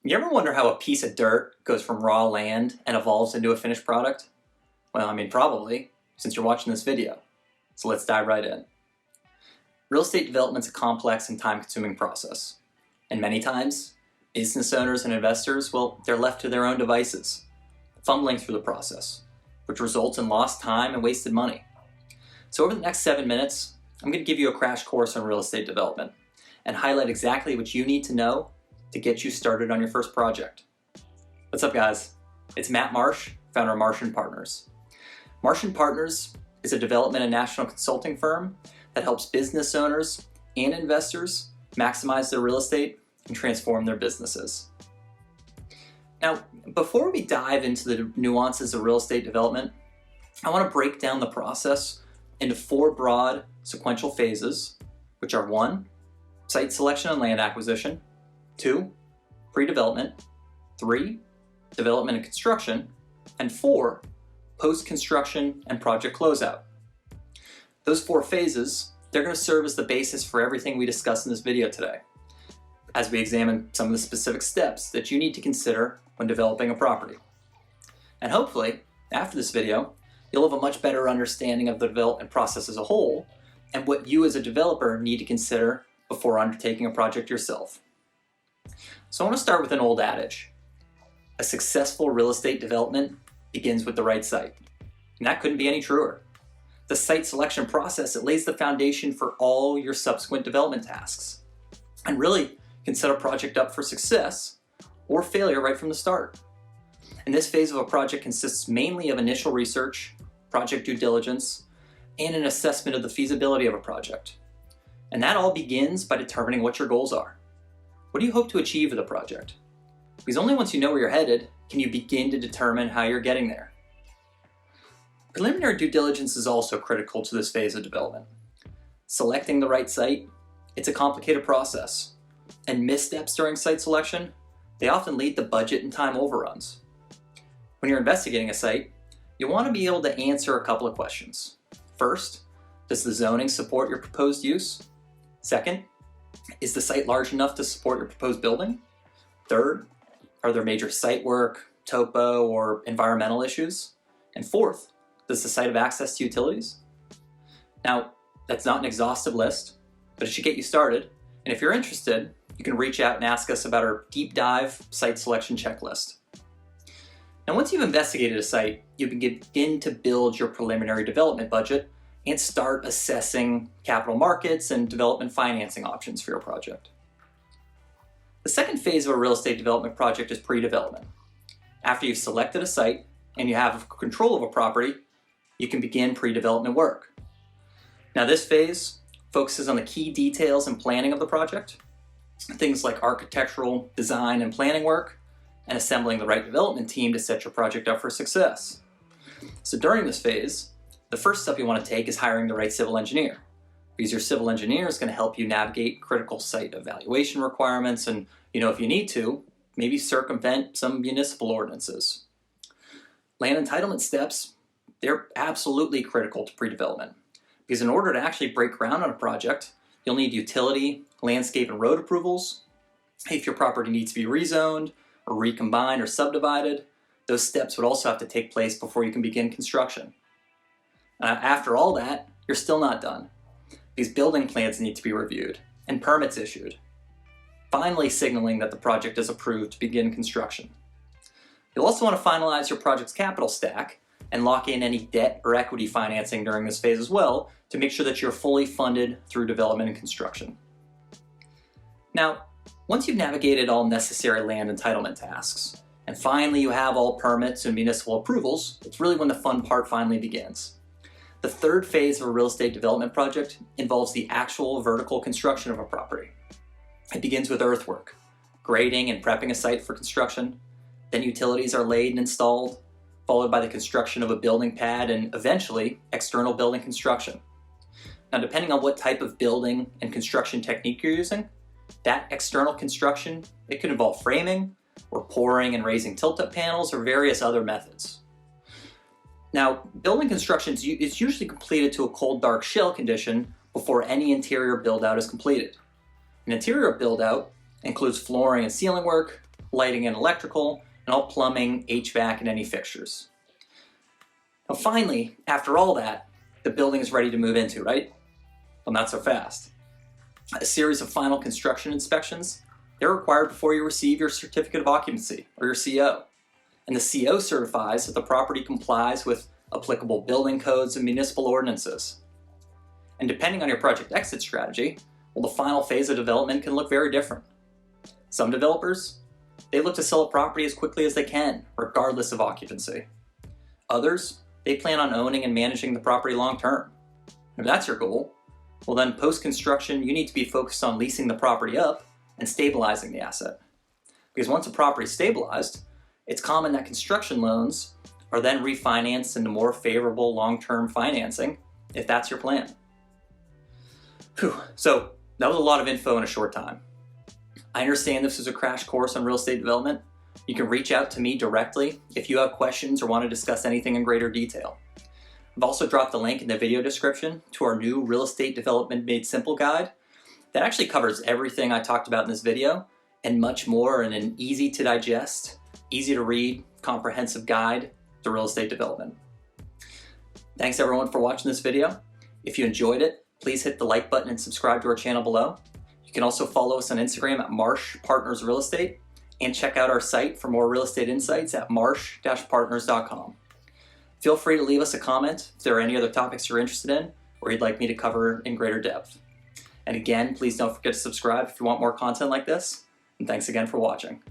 You ever wonder how a piece of dirt goes from raw land and evolves into a finished product? Well, probably, since you're watching this video. So let's dive right in. Real estate development's a complex and time-consuming process. And many times, business owners and investors, they're left to their own devices, fumbling through the process, which results in lost time and wasted money. So over the next 7 minutes, I'm going to give you a crash course on real estate development and highlight exactly what you need to know to get you started on your first project. What's up, guys? It's Matt Marsh, founder of Marsh & Partners. Marsh & Partners is a development and national consulting firm that helps business owners and investors maximize their real estate and transform their businesses. Now, before we dive into the nuances of real estate development, I want to break down the process into 4 broad sequential phases, which are 1, site selection and land acquisition, 2, pre-development, 3, development and construction, and 4, post-construction and project closeout. Those 4 phases, they're going to serve as the basis for everything we discuss in this video today, as we examine some of the specific steps that you need to consider when developing a property. And hopefully, after this video, you'll have a much better understanding of the development process as a whole and what you as a developer need to consider before undertaking a project yourself. So I want to start with an old adage. A successful real estate development begins with the right site. And that couldn't be any truer. The site selection process, it lays the foundation for all your subsequent development tasks and really can set a project up for success or failure right from the start. And this phase of a project consists mainly of initial research, project due diligence, and an assessment of the feasibility of a project. And that all begins by determining what your goals are. What do you hope to achieve with a project? Because only once you know where you're headed can you begin to determine how you're getting there. Preliminary due diligence is also critical to this phase of development. Selecting the right site, it's a complicated process, and missteps during site selection, they often lead to budget and time overruns. When you're investigating a site, you want to be able to answer a couple of questions. First, does the zoning support your proposed use? Second, is the site large enough to support your proposed building? Third, are there major site work, topo, or environmental issues? And fourth, does the site have access to utilities? Now, that's not an exhaustive list, but it should get you started. And if you're interested, you can reach out and ask us about our deep dive site selection checklist. Now, once you've investigated a site, you can begin to build your preliminary development budget and start assessing capital markets and development financing options for your project. The second phase of a real estate development project is pre-development. After you've selected a site and you have control of a property, you can begin pre-development work. Now, this phase focuses on the key details and planning of the project, things like architectural design and planning work, and assembling the right development team to set your project up for success. So during this phase, the first step you want to take is hiring the right civil engineer, because your civil engineer is going to help you navigate critical site evaluation requirements and, if you need to, maybe circumvent some municipal ordinances. Land entitlement steps, they're absolutely critical to pre-development, because in order to actually break ground on a project, you'll need utility, landscape, and road approvals. If your property needs to be rezoned or recombined or subdivided, those steps would also have to take place before you can begin construction. After all that, you're still not done. These building plans need to be reviewed and permits issued, finally signaling that the project is approved to begin construction. You'll also want to finalize your project's capital stack and lock in any debt or equity financing during this phase as well to make sure that you're fully funded through development and construction. Now, once you've navigated all necessary land entitlement tasks, and finally you have all permits and municipal approvals, it's really when the fun part finally begins. The third phase of a real estate development project involves the actual vertical construction of a property. It begins with earthwork, grading and prepping a site for construction. Then utilities are laid and installed, followed by the construction of a building pad and eventually external building construction. Now, depending on what type of building and construction technique you're using, that external construction, it could involve framing or pouring and raising tilt-up panels or various other methods. Now, building construction is usually completed to a cold, dark shell condition before any interior build-out is completed. An interior build-out includes flooring and ceiling work, lighting and electrical, and all plumbing, HVAC, and any fixtures. Now finally, after all that, the building is ready to move into, right? Well, not so fast. A series of final construction inspections, they're required before you receive your certificate of occupancy, or your CO. And the CO certifies that the property complies with applicable building codes and municipal ordinances. And depending on your project exit strategy, well, the final phase of development can look very different. Some developers, they look to sell a property as quickly as they can, regardless of occupancy. Others, they plan on owning and managing the property long term. If that's your goal, well then post-construction you need to be focused on leasing the property up and stabilizing the asset. Because once a property is stabilized, it's common that construction loans are then refinanced into more favorable long-term financing, if that's your plan. Whew. So that was a lot of info in a short time. I understand this is a crash course on real estate development. You can reach out to me directly if you have questions or want to discuss anything in greater detail. I've also dropped a link in the video description to our new Real Estate Development Made Simple guide that actually covers everything I talked about in this video and much more in an easy to digest, easy to read, comprehensive guide to real estate development. Thanks everyone for watching this video. If you enjoyed it, please hit the like button and subscribe to our channel below. You can also follow us on Instagram at Marsh Partners Real Estate and check out our site for more real estate insights at marsh-partners.com. Feel free to leave us a comment if there are any other topics you're interested in or you'd like me to cover in greater depth. And again, please don't forget to subscribe if you want more content like this. And thanks again for watching.